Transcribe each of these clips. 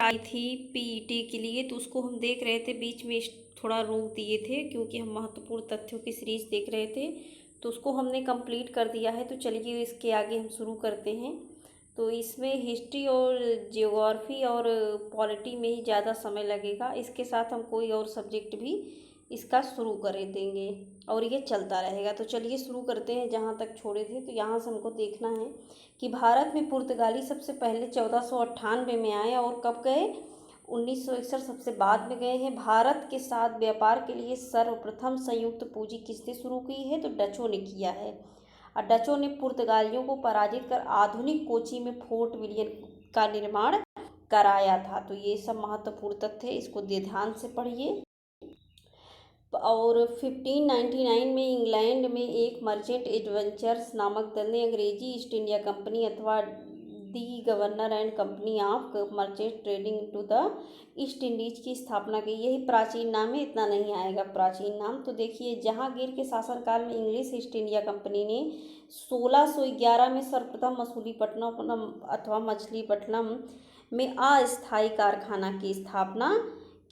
आई थी पीईटी के लिए, तो उसको हम देख रहे थे, बीच में थोड़ा रोक दिए थे क्योंकि हम महत्वपूर्ण तथ्यों की सीरीज देख रहे थे। तो उसको हमने कंप्लीट कर दिया है। तो चलिए इसके आगे हम शुरू करते हैं। तो इसमें हिस्ट्री और जियोग्राफी और पॉलिटी में ही ज़्यादा समय लगेगा। इसके साथ हम कोई और सब्जेक्ट भी इसका शुरू कर देंगे और ये चलता रहेगा। तो चलिए शुरू करते हैं जहाँ तक छोड़े थे। तो यहाँ से हमको देखना है कि भारत में पुर्तगाली सबसे पहले 1498 में आए और कब गए, 1961 सबसे बाद में गए हैं। भारत के साथ व्यापार के लिए सर्वप्रथम संयुक्त पूंजी किसने शुरू की है, तो डचों ने किया है। और डचों ने पुर्तगालियों को पराजित कर आधुनिक कोची में फोर्ट विलियम का निर्माण कराया था। तो ये सब महत्वपूर्ण तथ्य है, इसको ध्यान से पढ़िए। और 1599 में इंग्लैंड में एक मर्चेंट एडवेंचर्स नामक दल ने अंग्रेजी ईस्ट इंडिया कंपनी अथवा the governor and company of merchant trading to the East Indies की स्थापना की। यही प्राचीन नाम है, इतना नहीं आएगा प्राचीन नाम। तो देखिए, जहांगीर के शासनकाल में इंग्लिश ईस्ट इंडिया कंपनी ने 1611 में सर्वप्रथम मछलीपट्टनम अथवा मछलीपट्टनम में अस्थायी कारखाना की स्थापना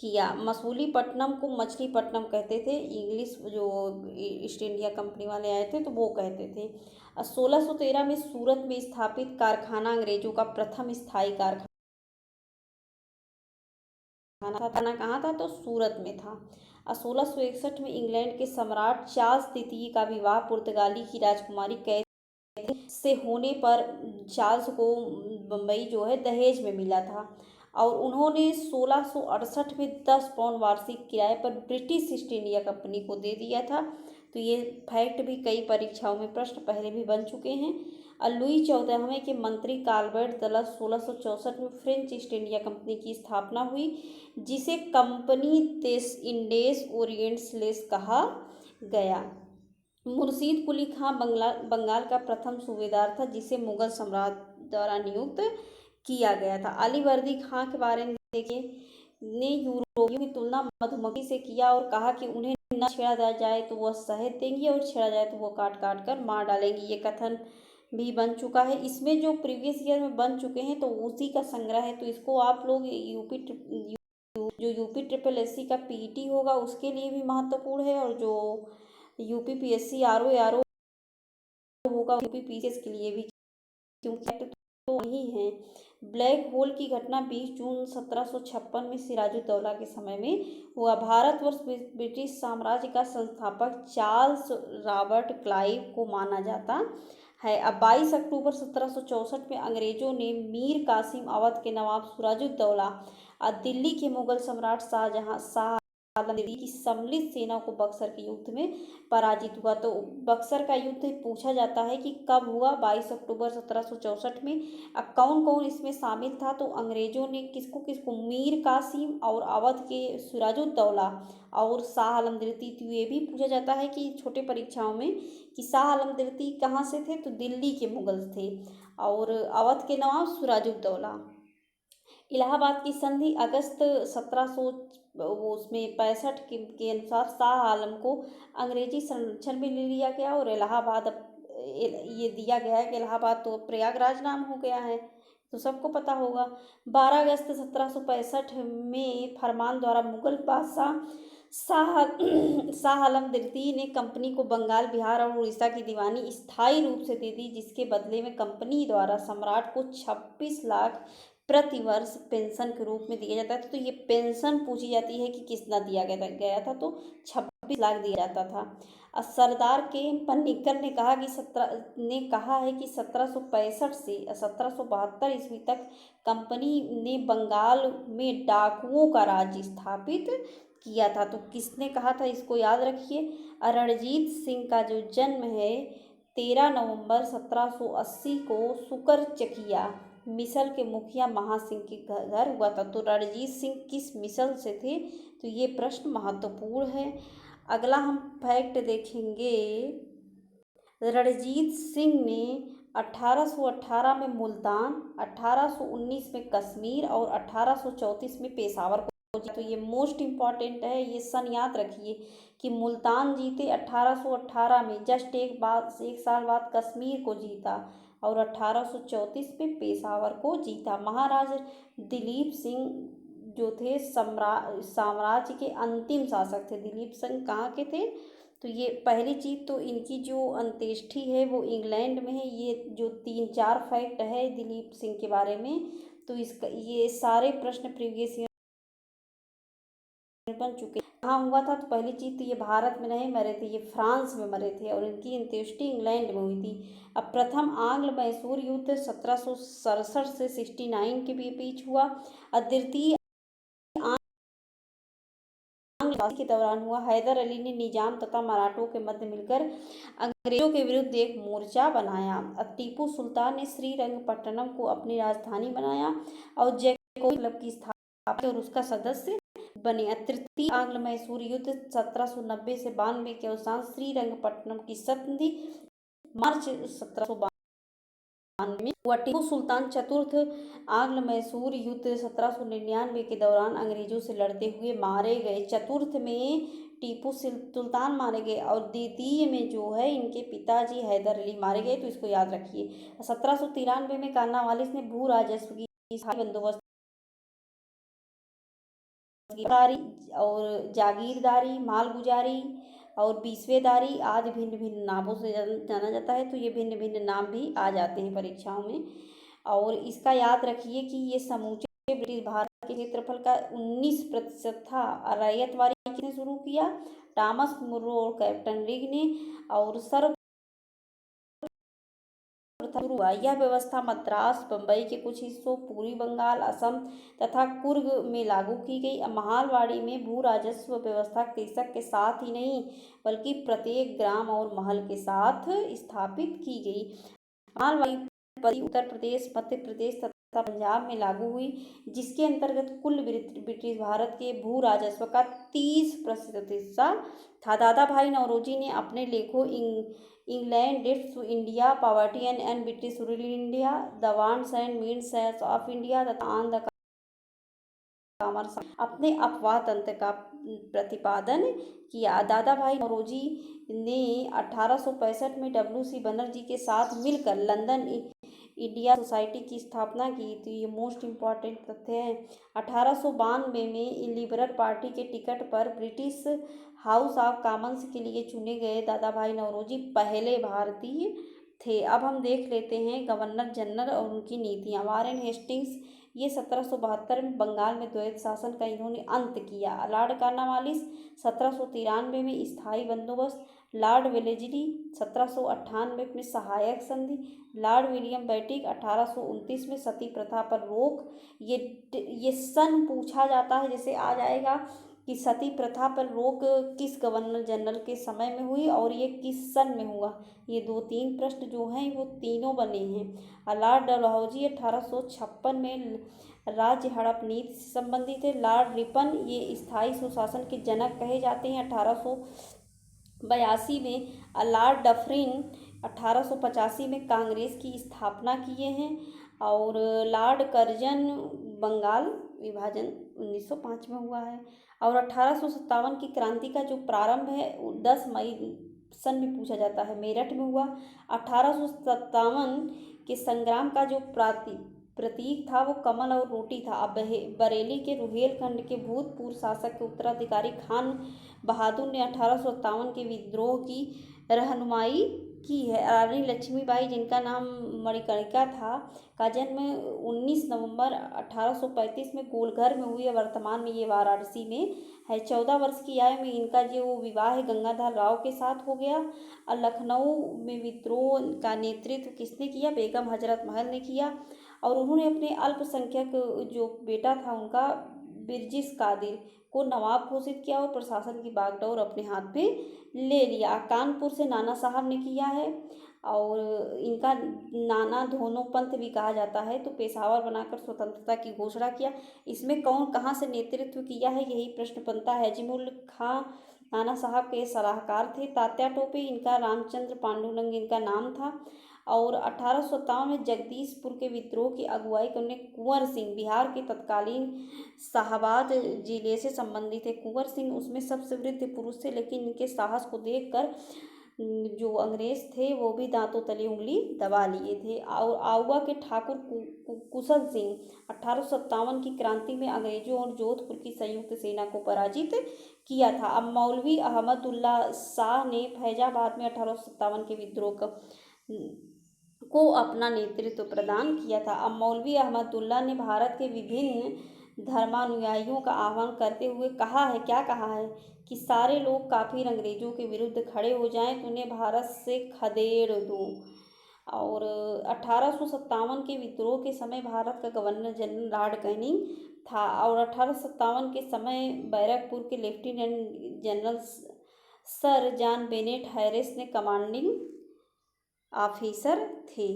किया। मसूलीपट्टनम को मछलीपट्टनम कहते थे, इंग्लिश जो ईस्ट इंडिया कंपनी वाले आए थे तो वो कहते थे। 1613 में सूरत में स्थापित कारखाना अंग्रेजों का प्रथम स्थायी कारखाना कहाँ था, तो सूरत में था। 1661 में इंग्लैंड के सम्राट चार्ल्स द्वितीय का विवाह पुर्तगाली की राजकुमारी कैथरीन से होने पर चार्ल्स को बम्बई जो है दहेज में मिला था और उन्होंने 1668 में 10 पाउंड वार्षिक किराए पर ब्रिटिश ईस्ट इंडिया कंपनी को दे दिया था। तो ये फैक्ट भी कई परीक्षाओं में प्रश्न पहले भी बन चुके हैं। लुई 14वें के मंत्री काल्बर्ट दलस 1664 में फ्रेंच ईस्ट इंडिया कंपनी की स्थापना हुई, जिसे कंपनी देस इंडेस ओरिएंटलेस कहा गया। मुर्शीद कुली खां बंगाल का प्रथम सूबेदार था, जिसे मुगल सम्राट द्वारा नियुक्त किया गया था। अलीवर्दी खां के बारे में देखिए, ने यूरोपियों की तुलना मधुमक्खी से किया और कहा कि उन्हें न छेड़ा जाए तो वह शहद देंगी और छेड़ा जाए तो वह काट काट कर मार डालेंगी। ये कथन भी बन चुका है। इसमें जो प्रीवियस ईयर में बन चुके हैं तो उसी का संग्रह है। तो इसको आप लोग यूपी ट्रिपल एससी का पीईटी होगा उसके लिए भी महत्वपूर्ण है, और जो यूपी पीएससी आरओ होगा यूपी पीसीएस के लिए भी, क्योंकि तो वही है। ब्लैक होल की घटना 20 जून 1756 में सिराजुद्दौला के समय में हुआ। भारतवर्ष ब्रिटिश साम्राज्य का संस्थापक चार्ल्स रॉबर्ट क्लाइव को माना जाता है। अब 22 अक्टूबर 1764 में अंग्रेजों ने मीर कासिम अवध के नवाब सिराजुद्दौला और दिल्ली के मुगल सम्राट शाह आलम की सम्मिलित सेना को बक्सर के युद्ध में पराजित हुआ। तो बक्सर का युद्ध पूछा जाता है कि कब हुआ, 22 अक्टूबर 1764 में। अब कौन कौन इसमें शामिल था, तो अंग्रेजों ने किसको किसको, मीर कासिम और अवध के सिराजुद्दौला और शाह आलम द्वितीय। तो ये भी पूछा जाता है कि छोटे परीक्षाओं में कि शाह आलम द्वितीय कहाँ से थे, तो दिल्ली के मुगल थे, और अवध के नवाब सिराजुद्दौला। इलाहाबाद की संधि अगस्त 1700 उसमें 65 के अनुसार शाह आलम को अंग्रेजी संरक्षण में ले लिया गया और इलाहाबाद ये दिया गया है कि इलाहाबाद तो प्रयागराज नाम हो गया है, तो सबको पता होगा। 12 अगस्त 1765 में फरमान द्वारा मुगल बादशाह शाह आलम द्वितीय ने कंपनी को बंगाल, बिहार और उड़ीसा की दीवानी स्थायी रूप से दे दी, जिसके बदले में कंपनी द्वारा सम्राट को 26 लाख प्रति वर्ष पेंशन के रूप में दिया जाता था। तो ये पेंशन पूछी जाती है कि कितना दिया गया था, तो 26 लाख दिया जाता था। और सरदार के पन्नीकर ने कहा है कि 1765 से 1772 ईस्वी तक कंपनी ने बंगाल में डाकुओं का राज्य स्थापित किया था। तो किसने कहा था, इसको याद रखिए। रणजीत सिंह का जो जन्म है 13 नवंबर 1780 को सुकरचकिया मिसल के मुखिया महासिंह के घर हुआ था। तो रणजीत सिंह किस मिसल से थे, तो ये प्रश्न महत्वपूर्ण है। अगला हम फैक्ट देखेंगे। रणजीत सिंह ने 1818 में मुल्तान, 1819 में कश्मीर और 1834 में पेशावर को जीता। तो ये मोस्ट इम्पॉर्टेंट है, ये सन याद रखिए कि मुल्तान जीते 1818 में, जस्ट एक साल बाद कश्मीर को जीता और 1834 में पेशावर को जीता। महाराज दिलीप सिंह जो थे साम्राज्य के अंतिम शासक थे। दिलीप सिंह कहाँ के थे? तो ये पहली चीज़ तो इनकी जो अंत्येष्टि है वो इंग्लैंड में है। ये जो 3-4 फैक्ट है दिलीप सिंह के बारे में, तो इसका ये सारे प्रश्न प्रीवियस ईयर बन चुके हैं। कहाँ हुआ था? तो पहली चीज़ तो ये भारत में नहीं मरे थे, ये फ्रांस में मरे थे और इनकी अंत्येष्टि इंग्लैंड में हुई थी। अब प्रथम आंग्ल मैसूर युद्ध 1767 से 69 के बीच हुआ। और द्वितीय के दौरान हुआ। हैदर अली ने निजाम तथा मराठों के मध्य मिलकर अंग्रेजों के विरुद्ध एक मोर्चा बनाया। टीपू सुल्तान ने श्रीरंगपट्टनम को अपनी राजधानी बनाया और जयकोई क्लब की स्थापना और उसका सदस्य बने। तृतीय आंग्ल मैसूर युद्ध 1790 से 92 के अवसान श्रीरंगपट्टनम की संधि मार्च 1792 में हुआ। टीपू सुल्तान चतुर्थ आंग्ल मैसूर युद्ध 1799 के दौरान अंग्रेजों से लड़ते हुए मारे गए। चतुर्थ में टीपू सुल्तान मारे गए और द्वितीय में जो है इनके पिताजी हैदर अली मारे गए, तो इसको याद रखिए। 1793 में कार्नवालिस ने भू राजस्व की बंदोबस्त और जागीरदारी, मालगुजारी और बीसवेदारी आदि भिन्न भिन्न नामों से जाना जाता है। तो ये भिन्न भिन्न नाम भी आ जाते हैं परीक्षाओं में। और इसका याद रखिए कि ये समूचे ब्रिटिश भारत के क्षेत्रफल का 19% था। रैयतवारी किसने शुरू किया? टॉमस मुर्रो और कैप्टन रिग ने। और सर्व शुरू हुआ। यह व्यवस्था मद्रास, बम्बई के कुछ हिस्सों, पूर्वी बंगाल, असम तथा कुर्ग में लागू की गई। महालवाड़ी में भू राजस्व व्यवस्था कृषक के साथ ही नहीं बल्कि प्रत्येक ग्राम और महल के साथ स्थापित की गई। महालवाड़ी उत्तर प्रदेश, मध्य प्रदेश तथा पंजाब में लागू हुई, जिसके अंतर्गत कुल ब्रिटिश भारत के भू राजस्व का 30% हिस्सा था। दादा भाई नौरोजी ने अपने लेखों England debts to India, poverty and British rule in India, the wants and needs of India तथा ऑन द कॉमर्स अपने अपवाह तंत्र का प्रतिपादन किया। दादा भाई नौरोजी ने 1865 में WC बनर्जी के साथ मिलकर लंदन इंडिया सोसाइटी की स्थापना की थी। ये मोस्ट इम्पॉर्टेंट तथ्य है। 1892 में लिबरल पार्टी के टिकट पर ब्रिटिश हाउस ऑफ कॉमन्स के लिए चुने गए दादा भाई नौरोजी पहले भारतीय थे। अब हम देख लेते हैं गवर्नर जनरल और उनकी नीतियाँ। वारेन हेस्टिंग्स, ये 1772 में बंगाल में द्वैत शासन का इन्होंने अंत किया। लॉर्ड कार्नवालिस 1793 में स्थायी बंदोबस्त। लॉर्ड वेलेस्ली 1798 में सहायक संधि। लॉर्ड विलियम बेटिक 1829 में सती प्रथा पर रोक। ये सन पूछा जाता है, जैसे आ जाएगा कि सती प्रथा पर रोक किस गवर्नर जनरल के समय में हुई और ये किस सन में हुआ। ये 2-3 प्रश्न जो हैं वो तीनों बने हैं। लॉर्ड डलहौजी 1856 में राज्य हड़प नीति से संबंधित है। लॉर्ड रिपन ये स्थायी सुशासन के जनक कहे जाते हैं। 1882 में लॉर्ड डफरिन 1885 में कांग्रेस की स्थापना किए हैं। और लॉर्ड कर्जन बंगाल विभाजन 1905 में हुआ है। और 1857 की क्रांति का जो प्रारंभ है 10 मई सन में पूछा जाता है, मेरठ में हुआ। 1857 के संग्राम का जो प्रतीक था वो कमल और रोटी था। अब बरेली के रुहेलखंड के भूतपूर्व शासक के उत्तराधिकारी खान बहादुर ने 1857 के विद्रोह की रहनुमाई की है। रानी लक्ष्मीबाई, जिनका नाम मणिकर्णिका था, का जन्म 19 नवंबर 1835 में गोलघर में हुई है। वर्तमान में ये वाराणसी में है। 14 वर्ष की आयु में इनका जो विवाह गंगाधर राव के साथ हो गया। और लखनऊ में विद्रोह का नेतृत्व किसने किया? बेगम हजरत महल ने किया। और उन्होंने अपने अल्पसंख्यक जो बेटा था उनका बिरजिस कादिर को नवाब घोषित किया और प्रशासन की बागडोर अपने हाथ पे ले लिया। कानपुर से नाना साहब ने किया है और इनका नाना धोनो पंथ भी कहा जाता है। तो पेशावर बनाकर स्वतंत्रता की घोषणा किया। इसमें कौन कहाँ से नेतृत्व किया है, यही प्रश्न बनता है। जिमुल खां नाना साहब के सलाहकार थे। तात्या टोपे, इनका रामचंद्र पांडुरंग इनका नाम था। और 1857 में जगदीशपुर के विद्रोह की अगुवाई करने कुंवर सिंह, बिहार के तत्कालीन शाहाबाद जिले से संबंधित है। कुंवर सिंह उसमें सबसे वृद्ध पुरुष थे, लेकिन इनके साहस को देखकर जो अंग्रेज थे वो भी दांतों तले उंगली दबा लिए थे। और आउवा के ठाकुर कुशल सिंह 1857 की क्रांति में अंग्रेजों और जोधपुर की संयुक्त सेना को पराजित किया था। अब मौलवी अहमदुल्ला शाह ने फैजाबाद में 1857 के विद्रोह को अपना नेतृत्व प्रदान किया था। अब मौलवी अहमदुल्ला ने भारत के विभिन्न धर्मानुयायियों का आह्वान करते हुए कहा है, क्या कहा है कि सारे लोग काफिर अंग्रेजों के विरुद्ध खड़े हो जाएं तो उन्हें भारत से खदेड़ दो। और 1857 के विद्रोह के समय भारत का गवर्नर जनरल लॉर्ड कैनिंग था और 1857 के समय बैरकपुर के lieutenant general sir John Bennett Harris ने कमांडिंग ऑफिसर थे।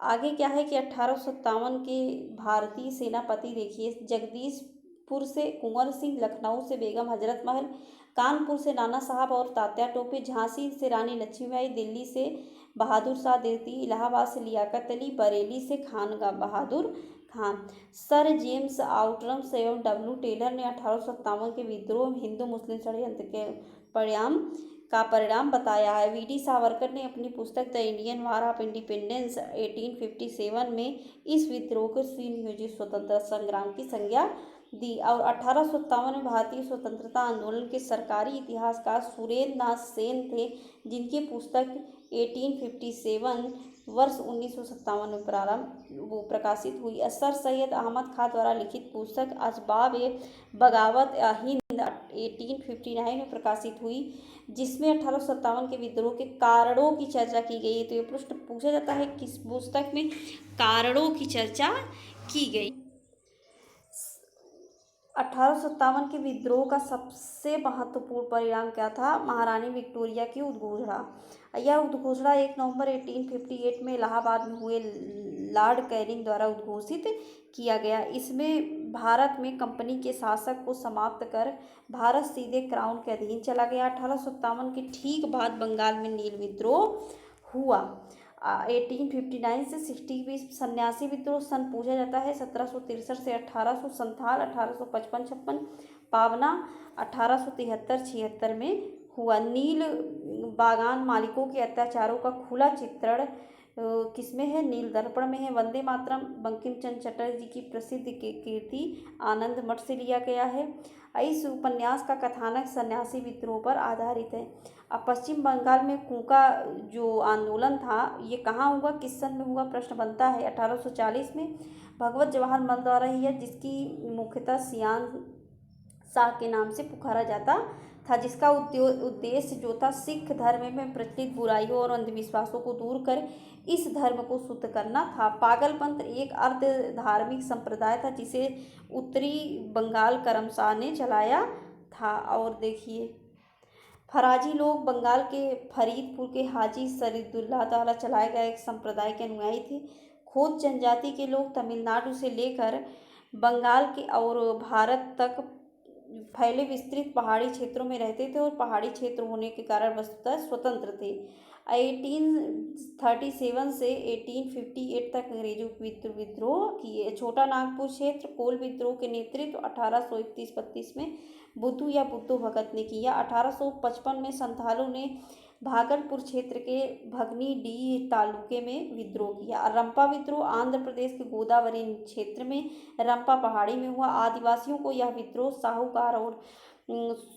आगे क्या है कि 1857 के भारतीय सेनापति देखिए, जगदीशपुर से कुंवर सिंह, लखनऊ से बेगम हजरत महल, कानपुर से नाना साहब और तात्या टोपे, झांसी से रानी लक्ष्मीबाई, दिल्ली से बहादुर शाह द्वितीय, इलाहाबाद से लियाकत अली, बरेली से खान बहादुर खान। सर जेम्स आउटरम्स एवं डब्ल्यू टेलर ने 1857 के विद्रोह में हिंदू मुस्लिम षड्यंत्र के परिणाम बताया है। वी.डी. सावरकर ने अपनी पुस्तक the Indian war of independence 1857 में इस विद्रोह को सुनियोजित स्वतंत्रता संग्राम की संज्ञा दी। और 1857 में भारतीय स्वतंत्रता आंदोलन के सरकारी इतिहासकार सुरेंद्र नाथ सेन थे, जिनकी पुस्तक 1857 वर्ष 1957 में प्रकाशित हुई। सर सैयद अहमद खां द्वारा लिखित पुस्तक असबाब बगावत हिंद 1859 में प्रकाशित हुई, जिसमें 1857 के विद्रोह के कारणों की चर्चा की गई है। तो ये प्रश्न पूछा जाता है किस पुस्तक में कारणों की चर्चा की गई। 1857 के विद्रोह का सबसे महत्वपूर्ण परिणाम क्या था? महारानी विक्टोरिया की उद्घोषणा। यह उद्घोषणा 1 नवंबर 1858 में इलाहाबाद में हुए लॉर्ड कैनिंग द्वारा उद्घोषित किया गया। इसमें भारत में कंपनी के शासक को समाप्त कर भारत सीधे क्राउन के अधीन चला गया। 1857 के ठीक बाद बंगाल में नील विद्रोह हुआ। 1859 से 60 सन्यासी विद्रोह सन पूछा जाता है। 1763 से 1800 संथाल, 1855-56 पावना, 1873-76 में हुआ। नील बागान मालिकों के अत्याचारों का खुला चित्रण किसमें है? नील दर्पण में है। वंदे मातरम बंकिम चंद्र चटर्जी की प्रसिद्ध कीर्ति आनंद मठ से लिया गया है। इस उपन्यास का कथानक सन्यासी विद्रोह पर आधारित है। अब पश्चिम बंगाल में कूका जो आंदोलन था ये कहाँ हुआ, किस सन में हुआ? प्रश्न बनता है 1840 में। भगवत जवाहर मल द्वारा ही है, जिसकी मुख्यतः सियान शाह के नाम से पुकारा जाता था, जिसका उद्देश्य जो था सिख धर्म में प्रचलित बुराइयों और अंधविश्वासों को दूर कर इस धर्म को शुद्ध करना था। पागलपंथ एक अर्ध धार्मिक संप्रदाय था जिसे उत्तरी बंगाल करमशाह ने चलाया था। और देखिए, फराजी लोग बंगाल के फरीदपुर के हाजी सरीदुल्लाह द्वारा चलाए गए एक संप्रदाय के अनुयायी थे। खोज जनजाति के लोग तमिलनाडु से लेकर बंगाल के और भारत तक फैले विस्तृत पहाड़ी क्षेत्रों में रहते थे और पहाड़ी क्षेत्र होने के कारण वस्तुतः स्वतंत्र थे। 1837 से 1858 तक अंग्रेजों विद्रोह किए। छोटा नागपुर क्षेत्र कोल विद्रोह के नेतृत्व 1831-32 में बुद्धू या बुद्धू भगत ने किया। 1855 में संथालों ने भागलपुर क्षेत्र के भगनी डी तालुके में विद्रोह किया। रंपा विद्रोह आंध्र प्रदेश के गोदावरी क्षेत्र में रंपा पहाड़ी में हुआ। आदिवासियों को यह विद्रोह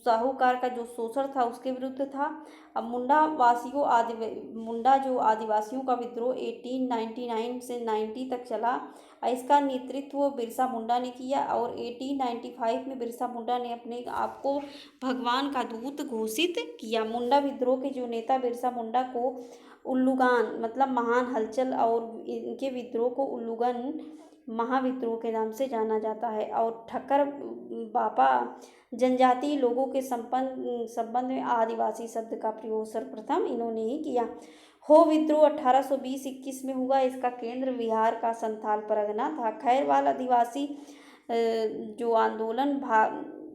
साहूकार का जो शोषण था उसके विरुद्ध था। अब मुंडा जो आदिवासियों का विद्रोह 1899 से 90 तक चला। इसका नेतृत्व बिरसा मुंडा ने किया और 1895 में बिरसा मुंडा ने अपने आप को भगवान का दूत घोषित किया। मुंडा विद्रोह के जो नेता बिरसा मुंडा को उल्लूगान मतलब महान हलचल और इनके विद्रोह को उल्लूगन महाविद्रोह के नाम से जाना जाता है। और ठक्कर बापा जनजातीय लोगों के संबंध में आदिवासी शब्द का प्रयोग सर्वप्रथम इन्होंने ही किया। हो विद्रोह 1820-21 में हुआ। इसका केंद्र बिहार का संथाल परगना था। खैरवाल आदिवासी जो आंदोलन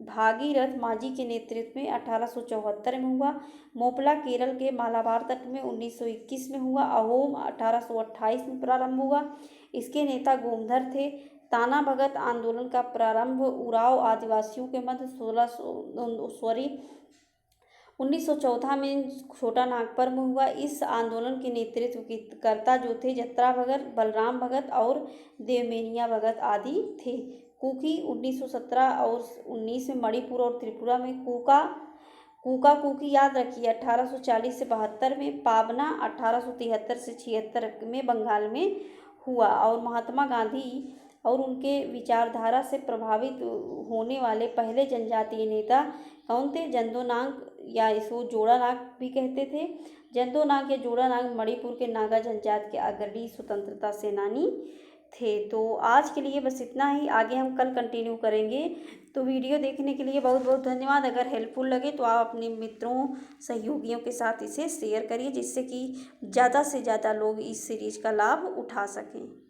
भागीरथ माझी के नेतृत्व में 1874 में हुआ। मोपला केरल के मालाबार तट में 1921 में हुआ। अहोम 1828 में प्रारंभ हुआ। इसके नेता गोमधर थे। ताना भगत आंदोलन का प्रारंभ उराव आदिवासियों के मध्य 1914 में छोटा नागपर में हुआ। इस आंदोलन के नेतृत्व के कर्ता जो थे जत्रा भगत, बलराम भगत और देवमेनिया भगत आदि थे। कुकी 1917 और 19 में मणिपुर और त्रिपुरा में कूका कुकी याद रखिए 1840 से 72 में, पाबना 1873 से 76 में बंगाल में हुआ। और महात्मा गांधी और उनके विचारधारा से प्रभावित होने वाले पहले जनजातीय नेता कौन थे? जंदो नांग, या इसको जोड़ा नाग भी कहते थे। जंदो नाग या जोड़ा नाग मणिपुर के नागा जनजाति के अग्रणी स्वतंत्रता सेनानी थे। तो आज के लिए बस इतना ही, आगे हम कल कंटिन्यू करेंगे। तो वीडियो देखने के लिए बहुत बहुत धन्यवाद। अगर हेल्पफुल लगे तो आप अपने मित्रों सहयोगियों के साथ इसे शेयर करिए, जिससे कि ज़्यादा से ज़्यादा लोग इस सीरीज का लाभ उठा सकें।